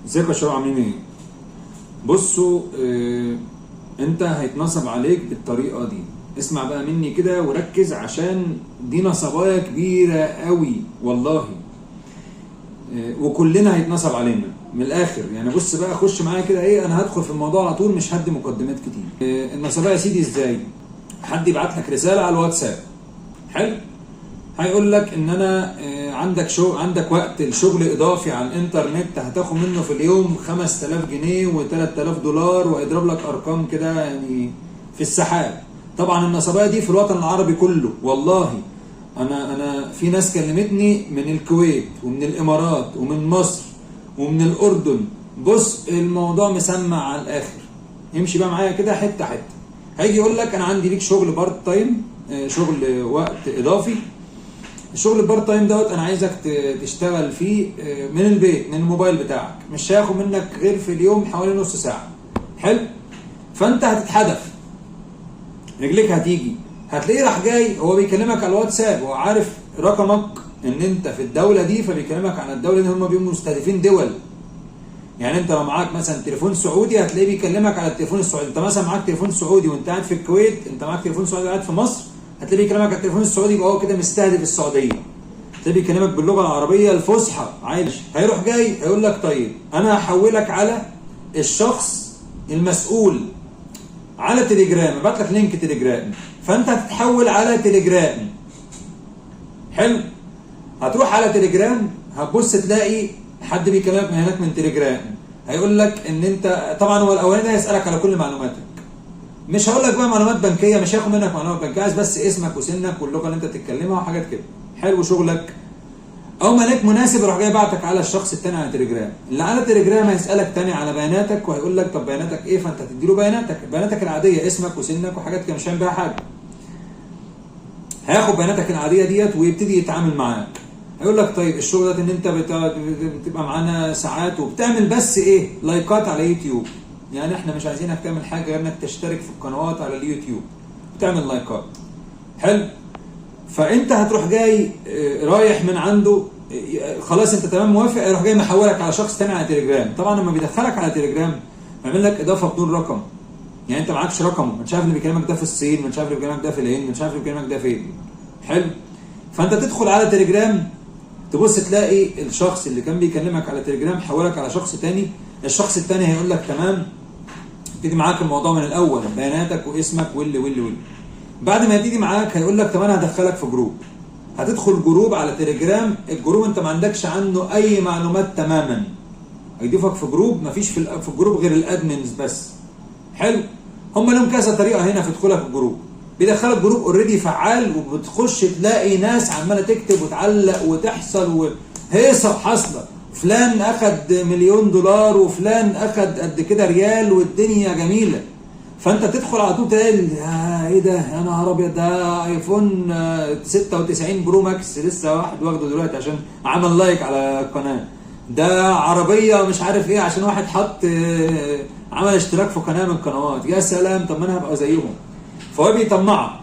ازيكم يا شباب عاملين ايه؟ بصوا انت هيتنصب عليك بالطريقه دي. اسمع بقى مني كده وركز عشان دي نصبايه كبيره قوي والله. وكلنا هيتنصب علينا من الاخر يعني. بص بقى خش معايا كده ايه، انا هدخل في الموضوع على طول مش هدي مقدمات كتير. النصبايه يا سيدي ازاي؟ حد يبعت لك رساله على الواتساب، حلو؟ هيقول لك ان انا عندك وقت الشغل اضافي على الانترنت هتاخد منه في اليوم 5000 جنيه و3000 دولار، ويضرب لك ارقام كده يعني في السحاب. طبعا النصبايه دي في الوطن العربي كله والله. انا في ناس كلمتني من الكويت ومن الامارات ومن مصر ومن الاردن. بص الموضوع مسمع على الاخر. امشي بقى معايا كده حته حته. هيجي يقول لك انا عندي ليك شغل بارت تايم، شغل وقت اضافي. الشغل البارت تايم دوت انا عايزك تشتغل فيه من البيت من الموبايل بتاعك، مش هياخد منك غير في اليوم حوالي نص ساعه، حلو؟ فانت هتتحدف، رجليك هتيجي، هتلاقيه راح جاي هو بيكلمك على الواتساب، هو عارف رقمك ان انت في الدوله دي، فبيكلمك عن الدوله دي. هم بيبقوا مستهدفين دول. يعني انت لو معاك مثلا تليفون سعودي هتلاقيه بيكلمك على التليفون السعودي. انت مثلا معاك تليفون سعودي وانت قاعد في الكويت، انت معاك تليفون سعودي قاعد في مصر، هتلاقيه بيكلمك على التليفون السعودي، يبقى هو كده مستهدف السعوديه. هتلاقيه بيكلمك باللغه العربيه الفصحى عايش. هيروح جاي هيقول لك طيب انا هحولك على الشخص المسؤول على تليجرام، ابعت لك لينك تليجرام، فانت هتتحول على تليجرام، حلو؟ هتروح على تليجرام، هتبص تلاقي حد بيكلمك من هناك من تليجرام، هيقول لك ان انت طبعا هو الاولاني ده هيسالك على كل معلوماتك. مش هقول لك بقى معلومات بنكيه، مش هياخد منك معلومات بنكيه، عايز بس اسمك وسنك واللغه اللي انت بتتكلمها وحاجات كده، حلو شغلك. او ما لك مناسب يروح جاي بعتك على الشخص الثاني على تليجرام. اللي على تليجرام هيسالك تاني على بياناتك، وهيقول لك طب بياناتك ايه، فانت هتدي له بياناتك العاديه، اسمك وسنك وحاجات كده، مش هيعمل بيها حاجه. هياخد بياناتك العاديه ديت ويبتدي يتعامل معاك. هيقول لك طيب الشغل ده ان انت بتبقى معانا ساعات وبتعمل بس ايه، لايكات على يوتيوب. يعني احنا مش عايزينك تعمل حاجه غير انك تشترك في القنوات على اليوتيوب وتعمل لايكات، حلو؟ فانت هتروح جاي رايح من عنده، خلاص انت تمام موافق، يروح جاي محولك على شخص تاني على تليجرام. طبعا لما بيدخلك على تليجرام يعمل لك اضافه بدون رقم، يعني انت معكش رقمه، مش عارف اللي بيكلمك ده في الصين، مش عارف اللي بيكلمك ده في الهند، مش عارف اللي بيكلمك ده فين، حلو؟ فانت تدخل على تليجرام تبص تلاقي الشخص اللي كان بيكلمك على تليجرام حولك على شخص تاني. الشخص التاني هيقول لك تمام، يبتدي معاك الموضوع من الاول، بياناتك واسمك واللي بعد ما يبتدي معاك هيقول لك طب انا هدخلك في جروب. هتدخل جروب على تليجرام، الجروب انت ما عندكش عنه اي معلومات تماما. هيضيفك في جروب، مفيش في الجروب غير الادمنز بس، حلو؟ هم لهم كذا طريقه هنا في دخولك الجروب. بيدخلك جروب اوريدي فعال، وبتخش تلاقي ناس عماله تكتب وتعلق وتحصل وهيصه حاصله، فلان اخد $1,000,000 وفلان اخد قد كده ريال، والدنيا جميله. فانت تدخل على طول تلاقي ايه ده، يا نهار ابيض، ده ايفون 96 برو ماكس لسه واحد واخده دلوقتي عشان عمل لايك على القناه. ده عربيه مش عارف ايه عشان واحد حط عمل اشتراك في قناه من القنوات. يا سلام، طب ما انا هبقى زيهم. فهو بيطمعك.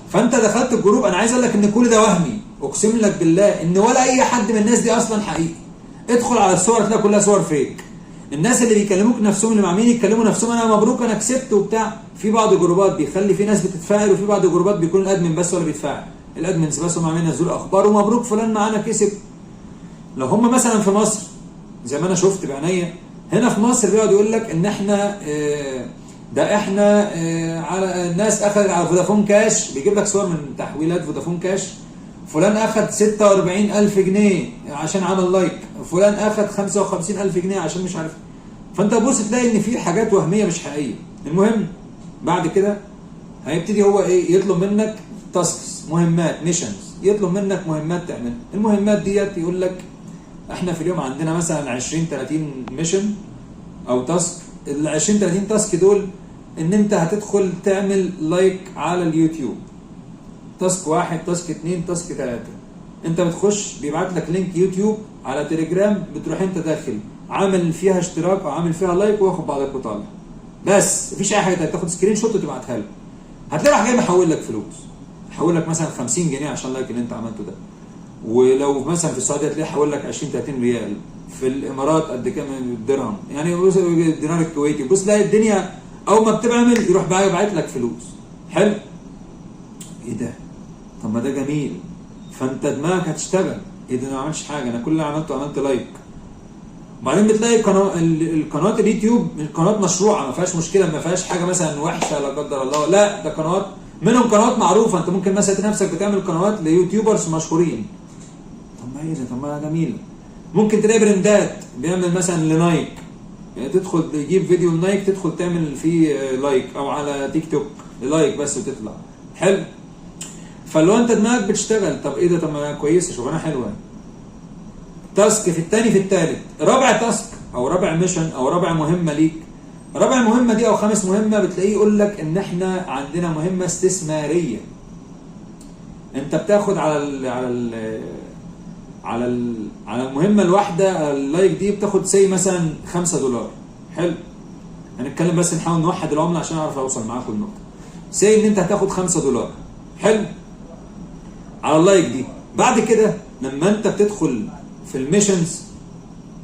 فانت دخلت الجروب، انا عايز اقول لك ان كل ده وهمي، اقسم لك بالله ان ولا اي حد من الناس دي اصلا حقيقي. ادخل على الصور تلاقي كلها صور فيك. الناس اللي بيكلموك نفسهم، اللي عاملين يتكلموا نفسهم انا مبروك انا كسبت وبتاع. في بعض الجروبات بيخلي في ناس بتتفاعل، وفي بعض الجروبات بيكون الادمن بس هو اللي بيتفاعل، الادمنز بس هم عاملين ينزلوا اخبار ومبروك فلان معانا كسب. لو هم مثلا في مصر زي ما انا شفت بعينيا، هنا في مصر بيقعد يقول لك ان احنا ده احنا على الناس اخذ على فودافون كاش، بيجيب لك صور من تحويلات فودافون كاش، فلان اخذ 46,000 جنيه عشان عمل لايك، فلان اخذ 55,000 جنيه عشان مش عارف. فانت بص تلاقي ان في حاجات وهميه مش حقيقيه. المهم بعد كده هيبتدي هو ايه، يطلب منك تاسكس، مهمات، ميشنز، يطلب منك مهمات تعملها. المهمات ديت يقول لك احنا في اليوم عندنا مثلا 20-30 ميشن او تاسك. ال 20-30 تاسك دول ان انت هتدخل تعمل لايك على اليوتيوب، تاسك 1، تاسك 2، تاسك 3. انت بتخش بيبعت لك لينك يوتيوب على تليجرام، بتروح انت داخل عامل فيها اشتراك او عامل فيها لايك واخد بعضك وطالع، بس مفيش اي حاجه. تاخد سكرين شوت وتبعتها له، هتلاقي راح جاي محول لك فلوس، محول لك مثلا 50 جنيه عشان اللايك اللي انت عملته ده. ولو مثلا في السعوديه تلاقيه حول لك 20 30 ريال، في الامارات قد كام درهم، يعني بص الدينار الكويتي، بص تلاقي الدنيا اول ما بتعمل يروح بقى يبعت لك فلوس. حلو. ايه ده؟ طب ما ده جميل. فانت دماغك هتشتغل. ايه ده؟ انا ما عملتش حاجه، انا كل اللي عملته عملت لايك. وبعدين بتلاقي القنوات اليوتيوب القنوات مشروعه، ما فيهاش مشكله، ما فيهاش حاجه مثلا وحشه لا قدر الله، لا ده قنوات منهم قنوات معروفه، انت ممكن مثلا تلاقي نفسك بتعمل قنوات ليوتيوبرز مشهورين. طب ما ايه ده؟ طب ما جميل. ممكن تلاقي براندات بيعمل مثلا لنايك، يعني تدخل تجيب فيديو لنايك تدخل تعمل فيه لايك، او على تيك توك لايك بس وتطلع. حلو. فلو انت دماغك بتشتغل، طب ايه ده؟ طب ما كويسه، شغلانه حلوه. تاسك في الثاني في الثالث، رابع تاسك او رابع ميشن او رابع مهمه ليك، رابع مهمه دي او خامس مهمه بتلاقيه يقول لك ان احنا عندنا مهمه استثماريه. انت بتاخد على المهمه الواحده اللايك دي بتاخد مثلا $5. حلو. هنتكلم بس نحاول نوحد العمله عشان اعرف اوصل معاكم النقطه. ان انت هتاخد $5. حلو. على اللايك دي. بعد كده لما انت بتدخل في الميشنز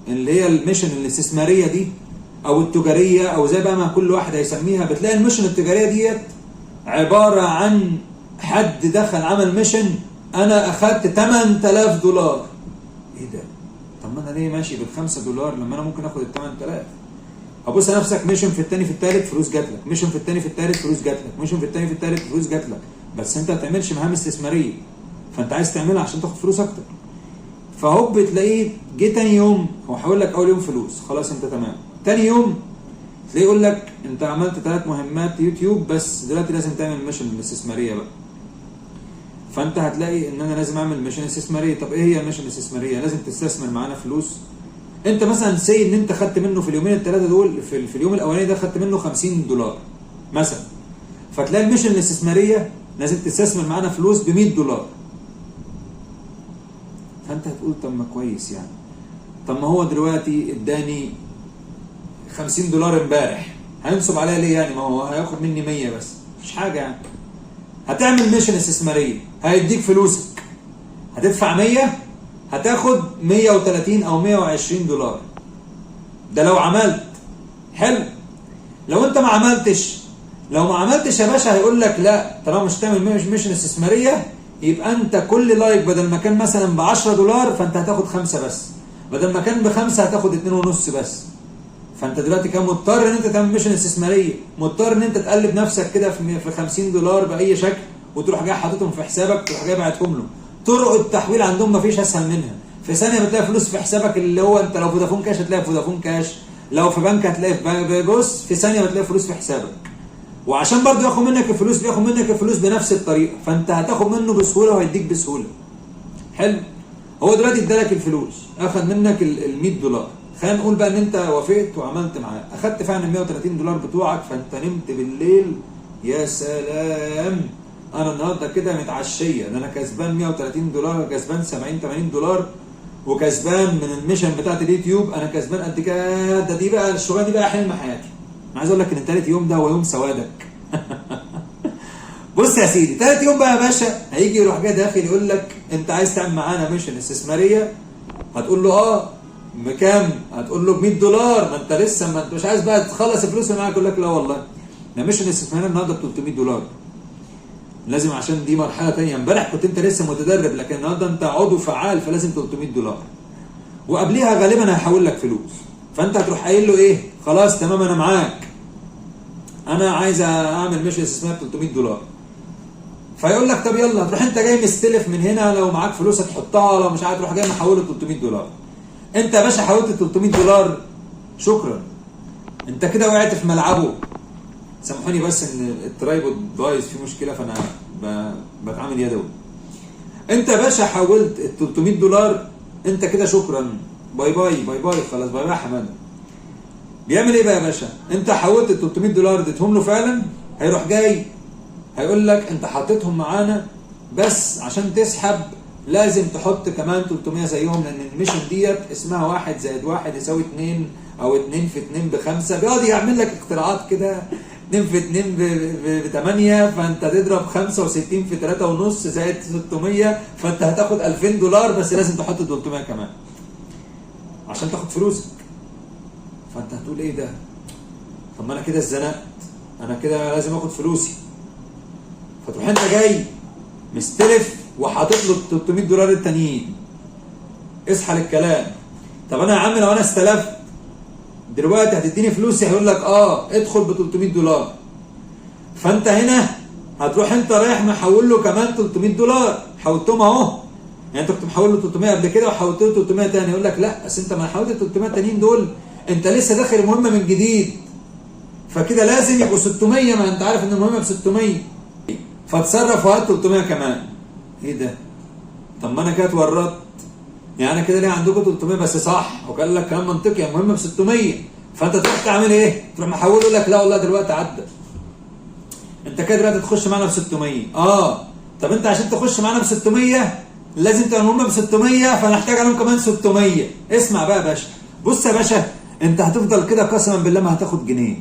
اللي هي الميشن الاستثماريه دي او التجاريه او زي بقى ما كل واحد هيسميها، بتلاقي الميشن التجاريه ديت عباره عن حد دخل عمل ميشن انا اخدت $8000. ايه ده؟ طب ما انا ليه ماشي $5 لما انا ممكن اخد ال$8000؟ ابص نفسك ميشن في الثاني في الثالث فلوس جات لك، ميشن في الثاني في الثالث فلوس جات لك، ميشن في الثاني في الثالث فلوس جات لك، بس انت ما بتعملش مهام استثماريه، فانت عايز تعملها عشان تاخد فلوس اكتر. فهوب بتلاقيه جه تاني يوم هو هيقول لك اول يوم فلوس خلاص انت تمام، تاني يوم تلاقيه يقول لك انت عملت 3 مهمات يوتيوب بس دلوقتي لازم تعمل ميشن الاستثماريه بقى. فانت هتلاقي ان انا لازم اعمل ميشن استثماريه. طب ايه هي الميشن الاستثماريه؟ لازم تستثمر معانا فلوس. انت مثلا ان انت خدت منه في اليومين الثلاثه دول في اليوم الاولاني ده خدت منه $50 مثلا، فتلاقي الميشن الاستثماريه لازم تستثمر معانا فلوس $100. فانت هتقول طب ما كويس يعني، طب ما هو دلوقتي اداني $50 امبارح، هينصب عليا ليه يعني؟ ما هو هياخد مني 100 بس، مش حاجه يعني. هتعمل ميشن استثماريه هيديك فلوسك، هتدفع 100 هتاخد 130 او $120. ده لو عملت. حلو. لو انت ما عملتش يا باشا هيقول لك لا، طالما مش تعمل ميشن استثماريه يبقى انت كل لايك بدل ما كان مثلا $10 فانت هتاخد 5 بس، بدل ما كان ب5 هتاخد 2.5 بس. فانت دلوقتي كان مضطر ان انت تعمل ميشن استثماريه، مضطر ان انت تقلب نفسك كده في $50 باي شكل وتروح جاي حاططهم في حسابك تروح جاي باعتهم له. طرق التحويل عندهم مفيش اسهل منها، في ثانيه بتلاقي فلوس في حسابك، اللي هو انت لو فودافون كاش هتلاقي فودافون كاش، لو في بنك هتلاقي في بص في ثانيه بتلاقي فلوس في حسابك. وعشان برضه ياخد منك الفلوس بياخد منك الفلوس بنفس الطريقه، فانت هتاخد منه بسهوله وهيديك بسهوله. حلو. هو دلوقتي ادالك الفلوس، اخد منك $100. خلينا نقول بقى ان انت وافقت وعملت معاه، اخدت فعلا $130 بتوعك، فانت نمت بالليل يا سلام، انا النهارده كده متعشيه، ده انا كسبان $130، كسبان $70-80، وكسبان من الميشن بتاعت اليوتيوب انا كسبان قد كده. ده دي بقى الشغلانه دي بقى حلم حياتي. انا عايز اقول لك ان ثالث يوم ده هو يوم سوادك. بص يا سيدي، ثالث يوم بقى يا باشا هيجي يروح جاي داخل يقول لك انت عايز تعمل معانا ميشن استثماريه، هتقول له اه بكام؟ هتقول له $100. ما انت لسه ما انت مش عايز بقى تخلص الفلوس اللي معاك، يقول لك لا والله ده ميشن استثماريه النهارده $300، لازم عشان دي مرحله ثانيه، امبارح كنت انت لسه متدرب لكن النهارده انت عضو فعال فلازم $300، وقبليها غالبا هيحول لك فلوس. فانت هتروح قايل له ايه؟ خلاص تمام انا معاك، انا عايز اعمل ميشن استثمار $300. فيقول لك طب يلا، هتروح انت جاي مستلف من هنا، لو معاك فلوس هتحطها، لو مش عارف تروح جاي محوله $300. انت يا باشا حولت $300 شكرا، انت كده وقعت في ملعبه. سامحوني بس ان الترايبود بايظ فيه مشكله فانا بتعامل يدوي. انت يا باشا حولت $300، انت كده شكرا، باي باي باي باي، خلاص باي باي يا حماده. بيعمل ايه بقى يا باشا؟ انت حولت $300 اديتهم له فعلا، هيروح جاي هيقول لك انت حطيتهم معانا بس عشان تسحب لازم تحط كمان 300 زيهم، لان الميشن ديت اسمها 1 + 1 = 2 او 2 في 2 ب5. بيقعد يعمل لك اختراعات كده 2 في 2 ب 8، فانت تضرب 65 في 3.5 زائد 600، فانت هتاخد $2000، بس لازم تحط 300 كمان عشان تاخد فلوسك. فانت هتقول ايه ده؟ طب ما انا كده اتزنقت، انا كده لازم اخد فلوسي. فتروح انت جاي مستلف وحاطط له $300 التانيين. اصحى للكلام. طب انا يا عم لو انا استلفت دلوقتي هتديني فلوسي؟ هيقول لك ادخل ب $300. فانت هنا هتروح انت رايح محول له كمان $300، حولتهم اهو. يعني انت كنت محول له 300 قبل كده وحولت له 300 تاني. يقول لك لا، اصل انت ما حولت 300 تانيين دول انت لسه داخل المهمه من جديد، فكده لازم يبقوا 600، ما انت عارف ان المهمه ب 600، فتصرف وهات 300 كمان. ايه ده؟ طب ما انا كده اتورطت. يعني انا كده ليه عندكم 300 بس صح، وقال لك كلام منطقي، المهمه ب 600، فانت تروح تعمل ايه؟ تروح محوله يقول لك لا والله دلوقتي عدى. انت كده دلوقتي تخش معانا ب 600. طب انت عشان تخش معانا ب 600 لازم تبقى المهمه ب 600، فنحتاج عليهم كمان 600. اسمع بقى يا باشا، بص يا باشا، انت هتفضل كده قسما بالله ما هتاخد جنيه،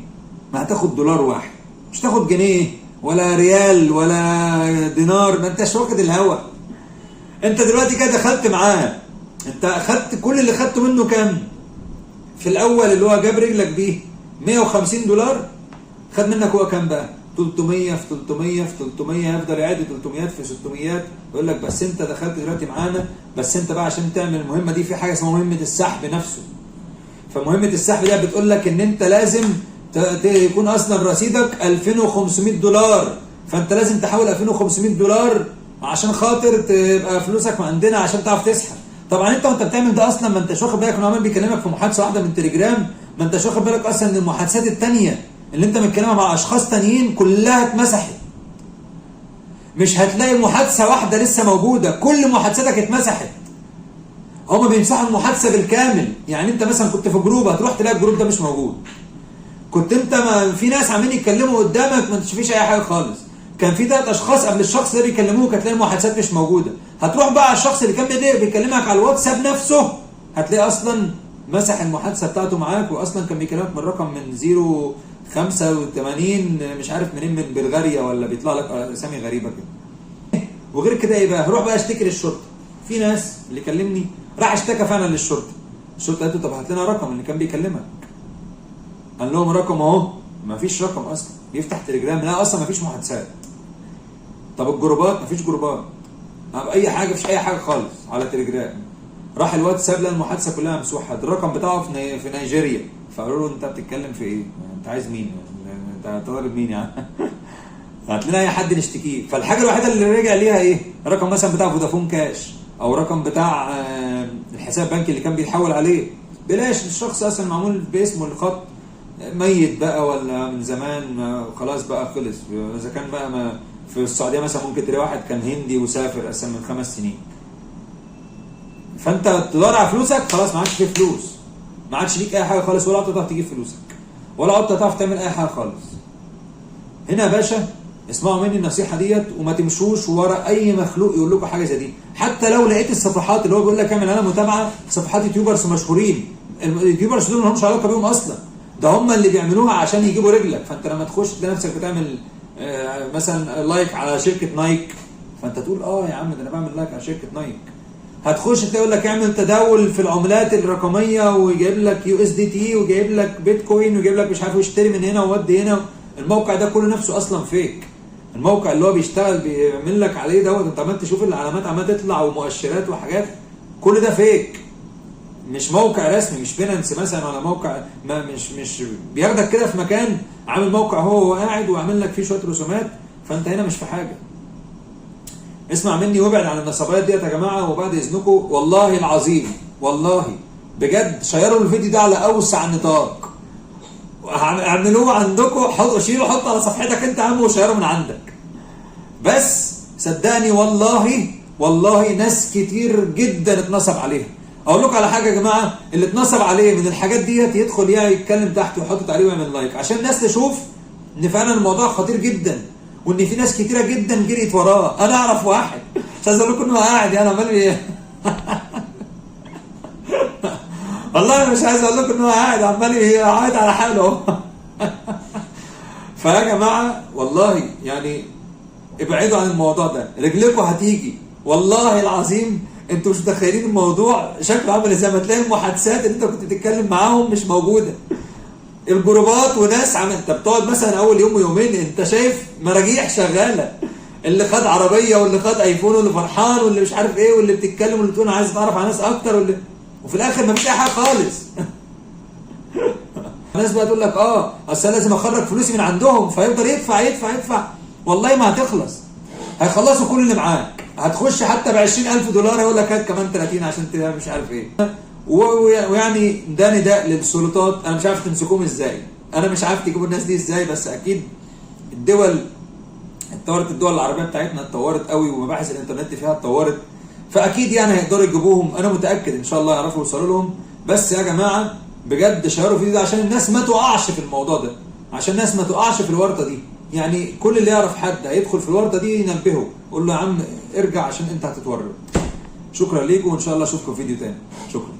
ما هتاخد $1 واحد، مش تاخد جنيه ولا ريال ولا دينار، ما انتش واخد الهوا. انت دلوقتي كده دخلت معاه، انت اخدت كل اللي خدته منه كام؟ في الاول اللي هو جاب رجلك بيه $150، خد منك هو كام بقى؟ 300 في 300 في 300، يفضل يعد 300 في 600. يقول لك بس انت دخلت دلوقتي معانا، بس انت بقى عشان تعمل المهمه دي في حاجه اسمها مهمه السحب نفسه. فمهمه السحب دي بتقول لك ان انت لازم يكون اصلا رصيدك $2500، فانت لازم تحول $2500 عشان خاطر تبقى فلوسك عندنا عشان تعرف تسحب. طبعا انت وانت بتعمل ده اصلا ما انتش واخد بالك انه عمال بيكلمك في محادثه واحده من تليجرام، ما انتش واخد بالك اصلا ان المحادثات الثانيه اللي انت متكلمها مع اشخاص تانيين كلها اتمسحت. مش هتلاقي محادثه واحده لسه موجوده، كل محادثاتك اتمسحت. هما بيمسحوا المحادثه بالكامل. يعني انت مثلا كنت في جروب، هتروح تلاقي الجروب ده مش موجود. كنت انت في ناس عمالين يتكلموا قدامك ما تشوفيش اي حاجه خالص. كان في 3 اشخاص قبل الشخص ده بيكلموك، هتلاقي المحادثات مش موجوده. هتروح بقى على الشخص اللي كان بيكلمك على الواتساب نفسه، هتلاقي اصلا مسح المحادثه بتاعته معاك، واصلا كان بيكلمك من رقم من 085 مش عارف منين، من بلغاريا ولا بيطلع لك اسامي غريبه كده. وغير كده ايه بقى؟ هروح بقى اشتكي للشرطه. في ناس اللي كلمني راح اشتكى فعلا للشرطه. الشرطه قالت له طب هات لنا رقم اللي كان بيكلمك. قال لهم رقم اهو، ما فيش رقم اصلا. يفتح تليجرام لا اصلا ما فيش محادثات. طب الجروبات، ما فيش جروبات، اي حاجه، مفيش اي حاجه خالص على تليجرام. راح الواتساب لقى المحادثه كلها ممسوحه، الرقم بتاعه في نيجيريا. فقالوا له انت بتتكلم في ايه؟ انت عايز مين؟ انت طالب مين يعني؟ هات لنا اي حد نشتكيه. فالحاجه الوحيده اللي رجع ليها ايه؟ الرقم مثلا بتاع فودافون كاش، او رقم بتاع الحساب البنكي اللي كان بيتحول عليه. بلاش الشخص اصلا معمول باسمه الخط ميت بقى ولا من زمان خلاص بقى خلص. اذا كان بقى ما في السعوديه مثلا ممكن تلاقي واحد كان هندي وسافر اصلا من 5 سنين. فانت تدور على فلوسك خلاص ما عادش فيه فلوس، ما عادش ليك اي حاجه خالص، ولا هتعرف تجيب فلوسك، ولا هتعرف تعمل اي حاجه خالص. هنا يا باشا اسمعوا مني النصيحه ديت، وما تمشوش ورا اي مخلوق يقول لكم حاجه زي دي. حتى لو لقيت الصفحات اللي هو بيقول لك اعمل انا متابعه صفحات يوتيوبرز مشهورين، اليوتيوبرز دول ما لهمش علاقه بيهم اصلا، ده هم اللي بيعملوها عشان يجيبوا رجلك. فانت لما تخش تلاقي نفسك بتعمل مثلا لايك على شركه نايك، فانت تقول يا عم ده انا بعمل لايك على شركه نايك. هتخش تلاقي يقول لك اعمل تداول في العملات الرقميه، ويجيب لك USDT وجايب لك بيتكوين وجايب لك مش عارف اشتري من هنا وودي هنا. الموقع ده كله نفسه اصلا فيك. الموقع اللي هو بيشتغل بيعمل لك عليه دوت، انت عمال تشوف العلامات عماله تطلع ومؤشرات وحاجات، كل ده فيك. مش موقع رسمي، مش بينانس مثلا ولا موقع مش بياخدك كده في مكان عامل موقع هو قاعد وعامل لك فيه شويه رسومات، فانت هنا مش في حاجه. اسمع مني وابعد عن النصابات ديت يا جماعه. وبعد اذنكم والله العظيم، والله بجد شيروا الفيديو ده على اوسع نطاق، اعملوه عندكم، شيلوا حطوا على صفحتك انت يا عم وشيروا من عندك. بس صدقني والله ناس كتير جدا اتنصب عليها. اقول لكم على حاجه يا جماعه، اللي اتنصب عليه من الحاجات ديت يدخل يتكلم تحت ويحط عليه ويعمل لايك، عشان الناس تشوف ان فعلا الموضوع خطير جدا، وان في ناس كتيره جدا جريت وراه. انا اعرف واحد، مش عايز اقول لكم انه قاعد يعني عمال والله مش عايز اقول لكم انه قاعد عمال على حاله فيا جماعه والله يعني ابعدوا عن الموضوع ده، رجلكم هتيجي والله العظيم. انتوا مش متخيلين الموضوع شكله عامل ازاي. ما تلاقي المحادثات اللي انت كنت بتتكلم معاهم مش موجوده، الجروبات وناس انت بتقعد مثلا اول يوم ويومين انت شايف مراجيح شغاله، اللي خد عربيه واللي خد ايفون واللي فرحان واللي مش عارف ايه واللي بتتكلم واللي بتقول عايز اتعرف على ناس اكتر وفي الاخر ما فيش اي حاجه خالص. الناس بقى تقول لك اصل انا لازم اخرج فلوسي من عندهم، فيفضل يدفع يدفع يدفع. والله ما هتخلص، هيخلصوا كل اللي معاك. هتخش حتى ب $20,000 يقول لك هات كمان 30 عشان مش عارف ايه. ويعني ده نداء للسلطات، انا مش عارف تمسكوهم ازاي، انا مش عارف تجيبوا الناس دي ازاي، بس اكيد الدول اتطورت، الدول العربيه بتاعتنا اتطورت قوي ومباحث الانترنت فيها اتطورت، فاكيد يعني هيقدروا يجيبوهم. انا متاكد ان شاء الله يعرفوا يوصلوا لهم. بس يا جماعه بجد شيروا فيديو ده عشان الناس ما تقعش في الموضوع ده، عشان الناس ما تقعش في الورطه دي. يعني كل اللي يعرف حد هيدخل في الورطه دي ينبهه، قول له يا عم ارجع عشان انت هتتورط. شكرا ليكم وان شاء الله اشوفكم في فيديو تاني. شكرا.